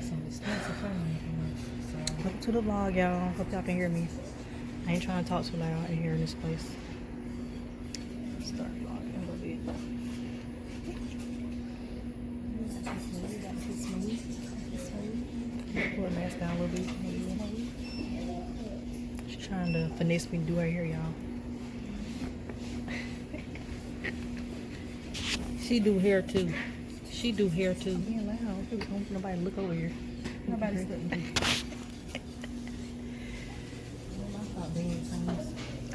got some expensive furniture. Welcome to the vlog, y'all. Hope y'all can hear me. I ain't trying to talk too loud in here in this place. Start vlogging a little bit. Pull the mask down a little bit. She's trying to finesse me to do her hair, y'all. She do hair too. She do hair too. Being loud. Don't want nobody to look over here. Nobody's looking.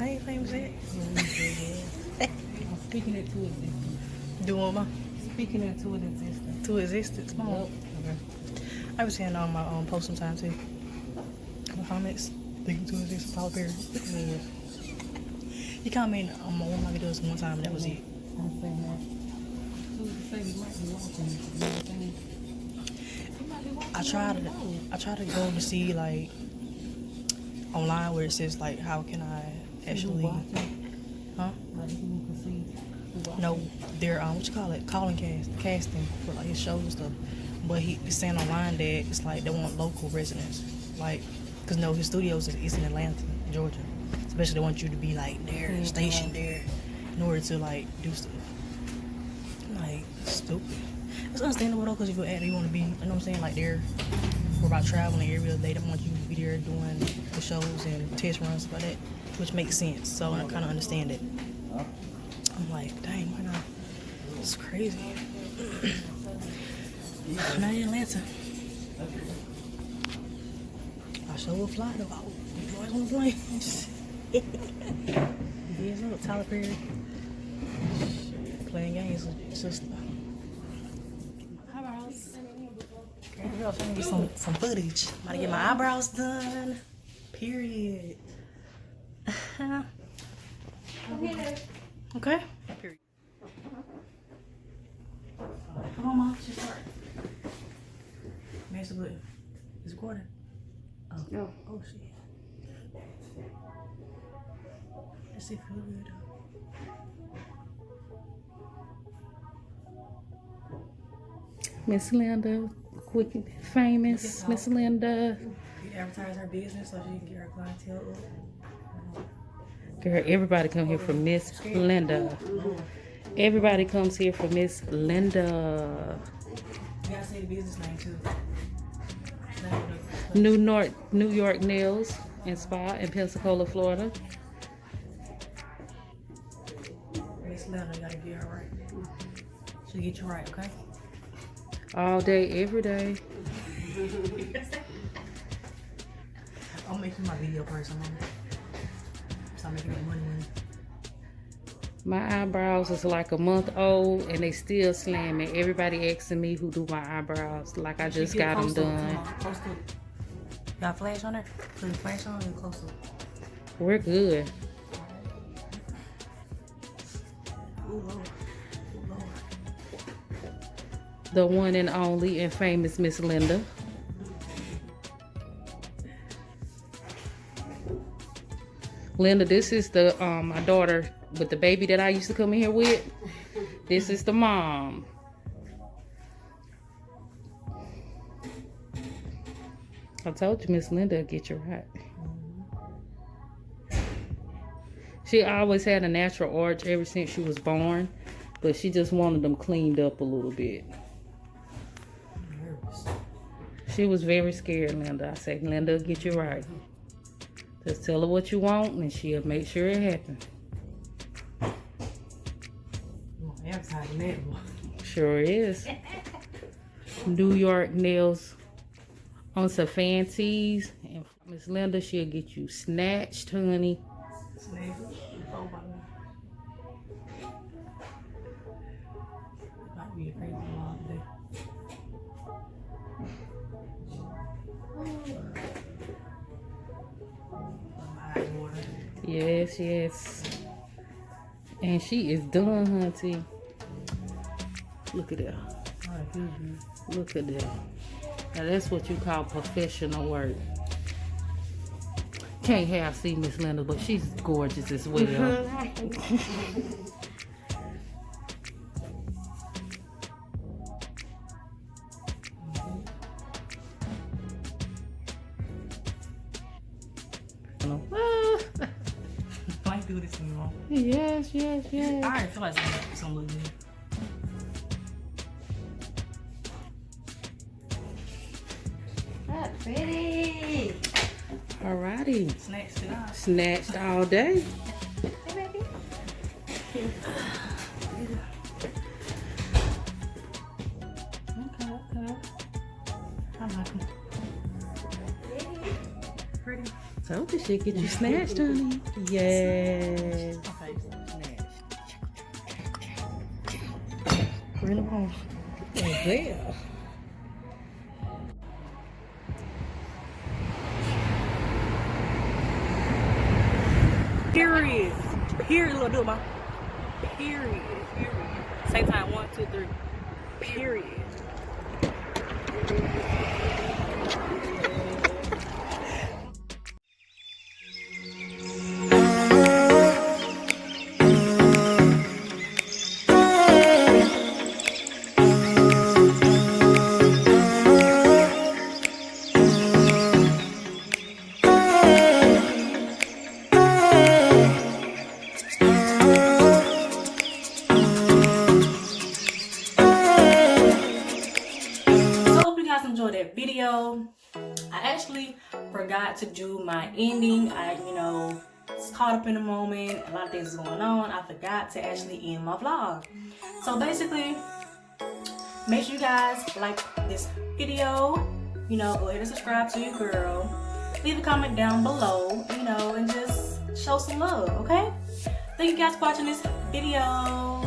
I ain't famous yet. I'm speaking it to existence. Doing my Speaking it to existence. to existence. Yep. Okay. I was seeing on my post sometimes too. In the comments, thinking to existence, Paul Perry. Yeah. You comment on one of my videos one time, and that was it. I'm saying that. Who's to say you might be watching everything? I try to go to see like online where it says like how can I actually, huh? Like you can see. No, they're what you call it, casting for like his shows and stuff. But he's saying online that it's like they want local residents, like, cause no, his studios is in Atlanta, Georgia. Especially they want you to be like there, stationed there, in order to like do stuff. Like stupid. It's understandable though, cause if you're an actor, you want to be, you know what I'm saying, like there. We're about traveling every other day. They want you to be there doing the shows and test runs stuff like that, which makes sense. So I kind of understand it. I'm like, dang, my God, it's crazy. Not in Atlanta. I sure will fly though. Oh, you boys on the plane. Yes, look, Tyler Perry. Playing games with your sister. Eyebrows. Girl, showing you some footage. About to get my eyebrows done. Period. Okay. Period. Come on, Mom. She's starting. Master button. It's recording. Oh. No. Oh, shit. Let's see if it feels good, though. Miss Linda, quick, famous Miss Linda. We advertise her business so she can get her clientele up. Girl, everybody come here for Miss Linda. Everybody comes here for Miss Linda. You gotta say the business name, too. New York Nails and Spa in Pensacola, Florida. Miss Linda, you gotta get her right. She'll get you right, okay? All day, every day. I'll make you my video person, man. Stop making that money. My eyebrows is like a month old and they still slamming. Everybody asking me who do my eyebrows like I just got them done. Close to. Got flash on there? Put the flash on and close to. We're good. Ooh, Lord. Ooh, Lord. The one and only and famous Miss Linda. Linda, this is the my daughter with the baby that I used to come in here with. This is the mom. I told you Miss Linda will get you right. She always had a natural arch ever since she was born, but she just wanted them cleaned up a little bit. She was very scared, Linda. I said, Linda will get you right. Just tell her what you want and she'll make sure it happens. Sure is. New York Nails on some fancies. And Miss Linda, she'll get you snatched, honey. Yes, yes. And she is done, hunty. Look at that. Look at that. Now that's what you call professional work. Can't have see Miss Linda, but she's gorgeous as well. personal. Ah. Why do this anymore? Yes. I already feel like it's gonna look good. That's pretty. Alrighty. Snatched it off. Snatched all day. Hey, baby. Okay. I like them. Pretty. Told you she'd get you snatched, honey. Yes. Okay. Bring them home. Yeah. Period. Little dude, ma. Period. Same time. 1, 2, 3. Period. Enjoyed that video. I actually forgot to do my ending. I was caught up in the moment. A lot of things is going on. I forgot to actually end my vlog. So basically, make sure you guys like this video. Go ahead and subscribe to your girl. Leave a comment down below, and just show some love, okay? Thank you guys for watching this video.